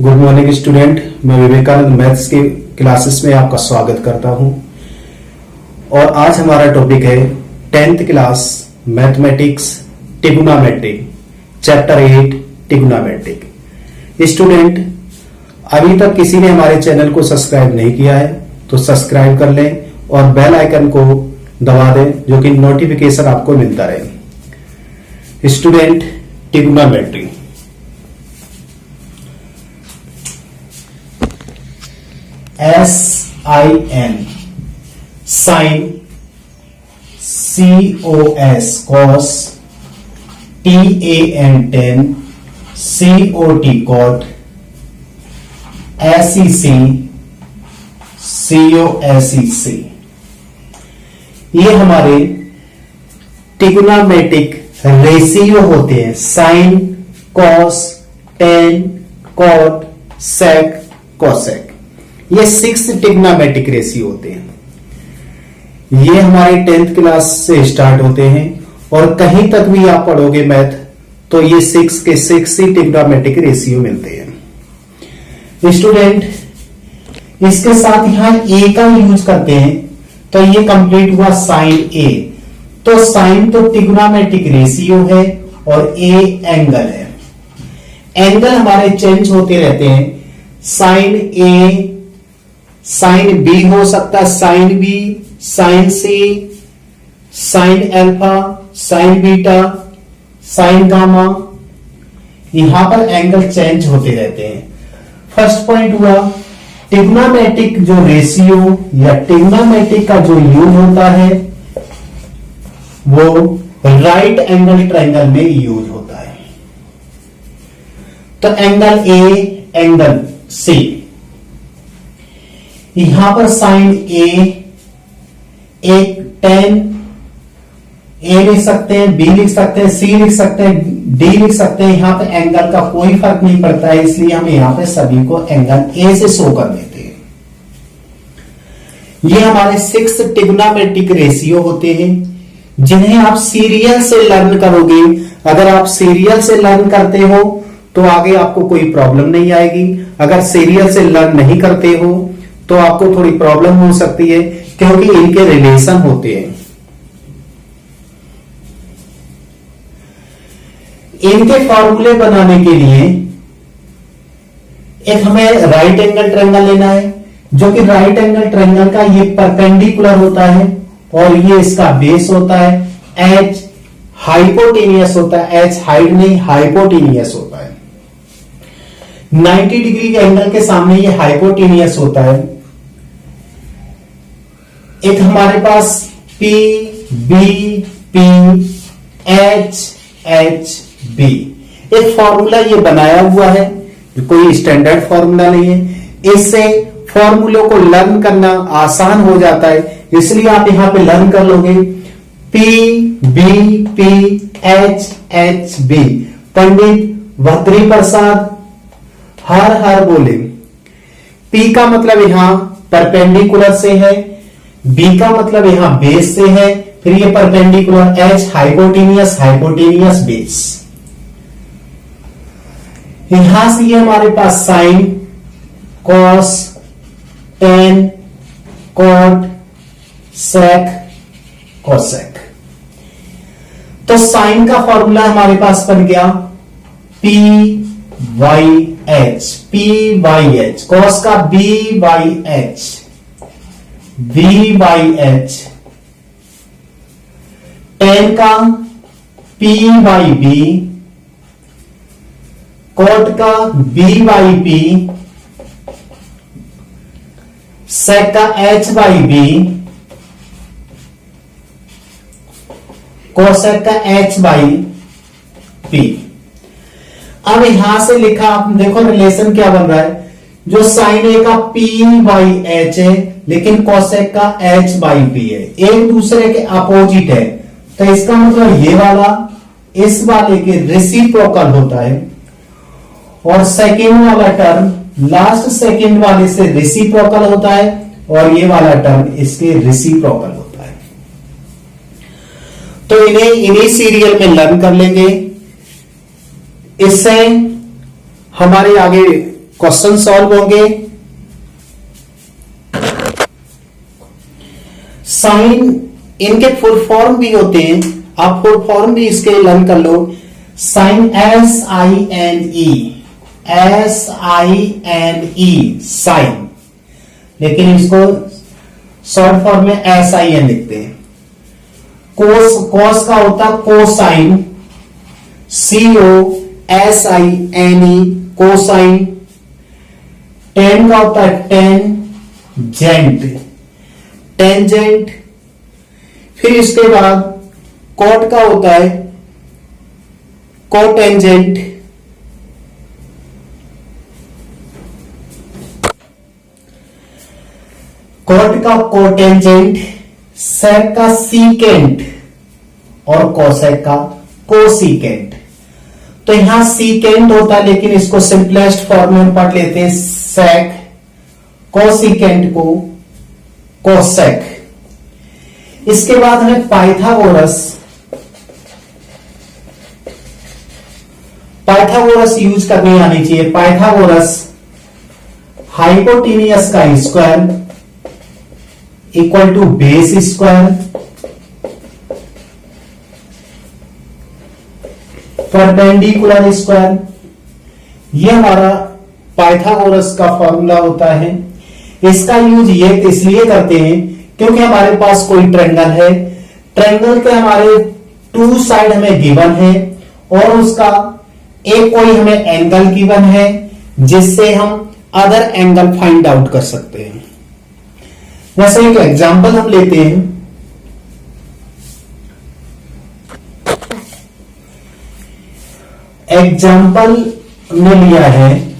Good morning student. मैं Vivekananda maths के classes में आपका स्वागत करता हूं और आज हमारा टॉपिक है 10th class mathematics trigonometry chapter 8 trigonometry. Student, अभी तक किसी ने हमारे चैनल को सब्सक्राइब नहीं किया है तो सब्सक्राइब कर लें और बेल आइकन को दबा दें जो कि नोटिफिकेशन आपको मिलता रहे। Student, trigonometry SIN sin COS cos TAN tan COT cot SEC COSEC ये हमारे ट्रिग्नोमेट्रिक रेशियो होते हैं। साइन, कॉस, टेन, कॉट, सेक, कोसेक, ये 6 ट्रिग्नोमेट्रिक रेशियो होते हैं। ये हमारे 10th क्लास से स्टार्ट होते हैं और कहीं तक भी आप पढ़ोगे मैथ तो ये 6 के 6 ही ट्रिग्नोमेट्रिक रेशियो मिलते हैं। स्टूडेंट, इसके साथ यहां ए का यूज करते हैं तो ये कंप्लीट हुआ साइन ए। तो साइन तो ट्रिग्नोमेट्रिक रेशियो है और ए एंगल है। एंगल हमारे चेंज होते रहते हैं। साइन ए, साइन बी हो सकता है, sine B, sine C, sine alpha, sine beta, sine gamma, यहां पर एंगल चेंज होते रहते हैं। फर्स्ट पॉइंट हुआ ट्रिग्नोमेट्रिक जो रेशियो या ट्रिग्नोमेट्रिक का जो यूज होता है वो राइट एंगल ट्रायंगल में यूज होता है। तो एंगल ए, एंगल सी, यहां पर साइन ए, एक टेन ए लिख सकते हैं, बी लिख सकते हैं, सी लिख सकते हैं, डी लिख सकते हैं। यहां पे एंगल का कोई फर्क नहीं पड़ता है, इसलिए हम यहां पे सभी को एंगल ए से शो कर देते हैं। ये हमारे 6 ट्रिग्नोमेट्रिक रेशियो होते हैं जिन्हें आप सीरियल से लर्न करोगे। अगर आप सीरियल से लर्न करते हो तो आगे आपको कोई प्रॉब्लम नहीं आएगी। अगर सीरियल से लर्न नहीं करते हो तो आपको थोड़ी प्रॉब्लम हो सकती है क्योंकि इनके रिलेशन होते हैं। इनके फॉर्मूले बनाने के लिए एक हमें राइट एंगल ट्रायंगल लेना है जो कि राइट एंगल ट्रायंगल का ये परपेंडिकुलर होता है और ये इसका बेस होता है। एच हाइपोटेनियस होता है, एच हाइट नहीं हाइपोटेनियस होता है। 90 डिग्री के एंगल के सामने ये हाइपोटेनियस होता है। एक हमारे पास P, B, P, H, H, B एक फॉर्मूला ये बनाया हुआ है, कोई स्टैंडर्ड फॉर्मूला नहीं है। इससे फॉर्मूलों को लर्न करना आसान हो जाता है, इसलिए आप यहां पे लर्न कर लोगे। P, B, P, H, H, B। पंडित भद्री प्रसाद हर हर बोले। P का मतलब यहां परपेंडिकुलर से है, B का मतलब यहां बेस से है, फिर ये perpendicular, H hypotenuse, hypotenuse base. यहां से ये हमारे पास साइन, कॉस, टेन, कॉट, सेक, कोसेक। तो साइन का फॉर्मूला हमारे पास बन गया P by H, P by H, cos का B by H, B by H, ten का P बाई B, कॉट का B बाई P, सेक का H बाई B, कोसेक का H बाई P। अब यहां से लिखा, आप देखो रिलेशन क्या बन रहा है। जो साइन ए का P बाई H है लेकिन कोसेक का H बाई P है, एक दूसरे के अपोजिट है। तो इसका मतलब ये वाला इस वाले के रेसिप्रोकल होता है और सेकेंड वाला टर्म लास्ट सेकेंड वाले से रेसिप्रोकल होता है और ये वाला टर्म इसके रेसिप्रोकल होता है। तो इन्हीं सीरियल में लर्न कर लेंगे। इससे हमारे आगे क्वेश्चन सॉल्व होंगे। साइन इनके फुल फॉर्म भी होते हैं, आप फुल फॉर्म भी इसके लर्न कर लो। साइन SINE साइन, लेकिन इसको शॉर्ट फॉर्म में SIN लिखते हैं। कोस का होता है कोसाइन, COSINE कोसाइन। टेन का होता है टेंजेंट। फिर इसके बाद कॉट का होता है कोटेंजेंट। कॉट का कोटेंजेंट, सेक का सीकेंट और कोसेक का कोसीकेंट। तो यहां सीकेंट होता है, लेकिन इसको सिंपलेस्ट फॉर्म में पढ़ लेते हैं, सेक। कोसीकेंट को कोसेक। इसके बाद हमें पाइथागोरस यूज करनी आनी चाहिए। पाइथागोरस हाइपोटेनियस का square equal to base square, perpendicular square. ये हमारा पाइथागोरस का फॉर्मूला होता है। इसका यूज ये इसलिए करते हैं क्योंकि हमारे पास कोई ट्रायंगल है, ट्रायंगल के हमारे टू साइड हमें गिवन है और उसका एक कोई हमें एंगल गिवन है, जिससे हम अदर एंगल फाइंड आउट कर सकते हैं। जैसे एक एग्जांपल हम लेते हैं। एग्जांपल में लिया है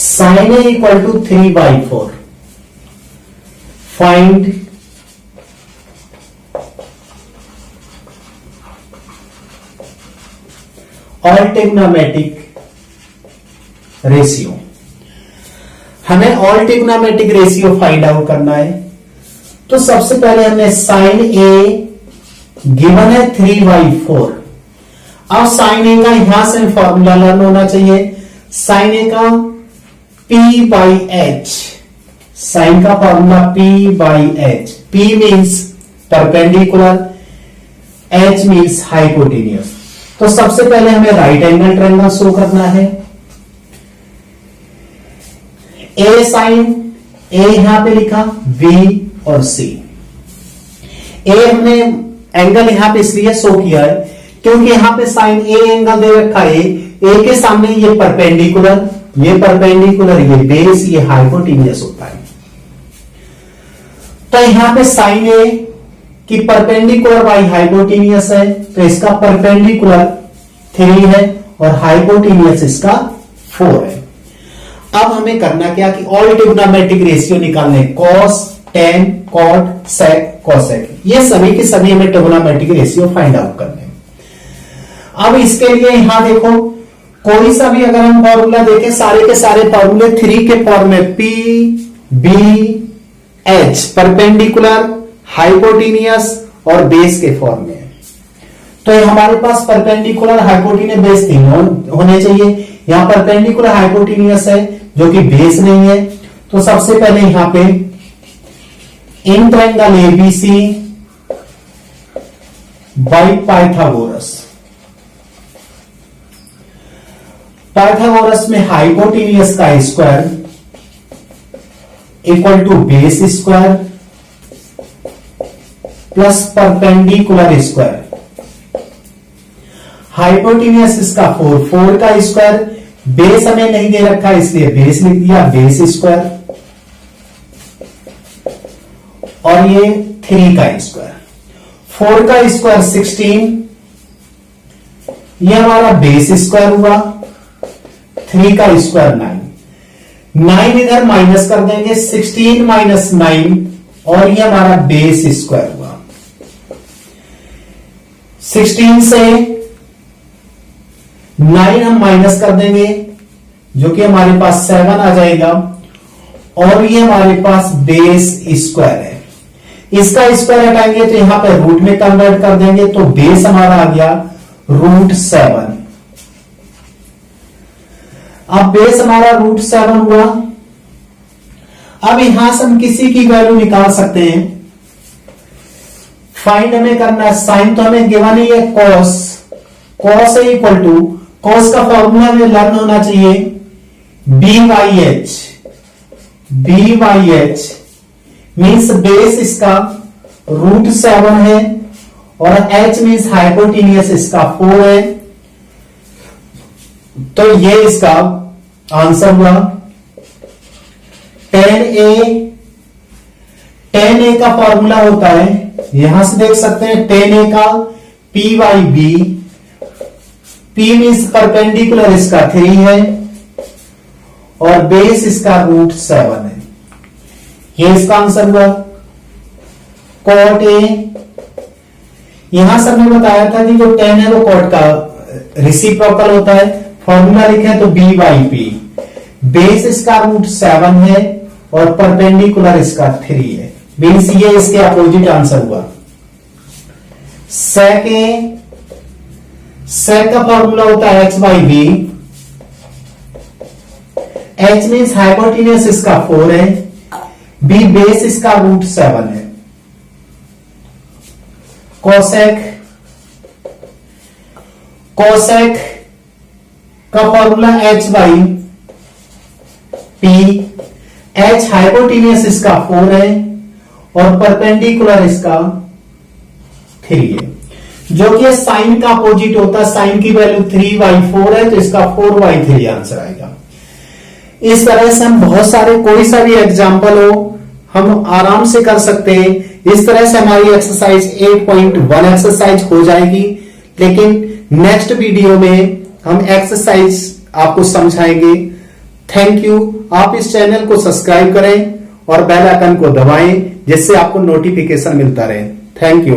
sin A equal to 3/4। Find all trigonometric ratio. हमें all trigonometric ratio find out करना है। तो सबसे पहले हमने sin A गिवन है 3/4। अब sin A का यहां से फॉर्मूला लर्न होना चाहिए। sin A का P/H, साइन का formula P/H। P means perpendicular, H means hypotenuse. तो सबसे पहले हमें राइट एंगल ट्रायंगल शो करना है। A साइन A यहां पे लिखा, B और C। A हमने एंगल यहां पे इसलिए शो किया है क्योंकि यहां पे साइन A एंगल दे रखा है, A के सामने ये परपेंडिकुलर, ये बेस, ये हाइपोटेनियस होता है। तो यहां पे साइन A की परपेंडिकुलर बाई हाइपोटेनियस है, तो इसका परपेंडिकुलर 3 है और हाइपोटेनियस इसका 4 है। अब हमें करना क्या कि ऑल ट्रिग्नोमेट्रिक रेशियो निकालने, कॉस, टेन, कॉट, सेक, कोसेक, ये सभी के सभी हमें ट्रिग्नोमेट्रिक रेशियो फाइंड आउट करने। अब इसके लिए यहां देखो, कोई सा भी अगर हम फॉर्मूला देखें, सारे के सारे फॉर्मूले 3 के फॉर्म में, P, B, H, perpendicular, hypotenuse और बेस के फॉर्म में। तो हमारे पास परपेंडिकुलर, हाइपोटेनियस, बेस तीनों होने चाहिए। यहां परपेंडिकुलर हाइपोटेनियस है जो कि बेस नहीं है। तो सबसे पहले यहां पे in triangle ABC by Pythagoras में हाइपोटेनियस का square equal to base square plus perpendicular square. Hypotenuse इसका 4 का स्क्वायर, बेस हमें नहीं दे रखा इसलिए बेस लिख दिया, बेस स्क्वायर, और ये 3 का स्क्वायर। 4 का स्क्वायर 16, ये हमारा बेस स्क्वायर हुआ, 3 का स्क्वायर 9 इधर माइनस कर देंगे, 16 माइनस 9, और ये हमारा बेस स्क्वायर हुआ। 16 से 9 हम माइनस कर देंगे, जो कि हमारे पास 7 आ जाएगा, और ये हमारे पास बेस स्क्वायर है। इसका स्क्वायर हटाएंगे तो यहां पे रूट में कन्वर्ट कर देंगे, तो बेस हमारा आ गया √7। अब बेस हमारा √7 हुआ। अब यहां से हम किसी की वैल्यू निकाल सकते हैं। फाइंड हमें करना है, साइन तो हमें गिवन ही है, कॉस है इक्वल टू, कॉस का फॉर्मूला हमें लर्न होना चाहिए, BYH मीन्स बेस इसका √7 है और H मीन्स हाइपोटेनियस इसका 4 है। तो ये इसका आंसर हुआ। 10A का फॉर्मूला होता है, यहां से देख सकते हैं 10A का PYB, P मीन्स परपेंडिकुलर इसका 3 है और बेस इसका √7 है। ये इसका आंसर हुआ। कॉट A, यहां से हमने बताया था कि जो 10 है वो कॉट का रेसिप्रोकल होता है, फॉर्मूला लिखे तो BYP, बेस इसका √7 है और परपेंडिकुलर इसका 3 है, मीन्स ये इसके अपोजिट आंसर हुआ। सेक का फॉर्मूला होता है H/V, H मीन्स हाइपोटेनियस इसका 4 है, B बेस इसका √7 है। कोसेक का फॉर्मूला H/P, H हाइपोटेनियस इसका 4 है और परपेंडिकुलर इसका 3 है, जो कि साइन का अपोजिट होता है। साइन की वैल्यू 3/4 है तो इसका 4/3 आंसर आएगा। इस तरह से हम बहुत सारे, कोई सा भी एग्जाम्पल हो हम आराम से कर सकते हैं। इस तरह से हमारी एक्सरसाइज 8.1 एक्सरसाइज हो जाएगी, लेकिन नेक्स्ट वीडियो में हम एक्सरसाइज आपको समझाएंगे। Thank you. आप इस चैनल को सब्सक्राइब करें और बेल आइकन को दबाएं जिससे आपको नोटिफिकेशन मिलता रहे। Thank you.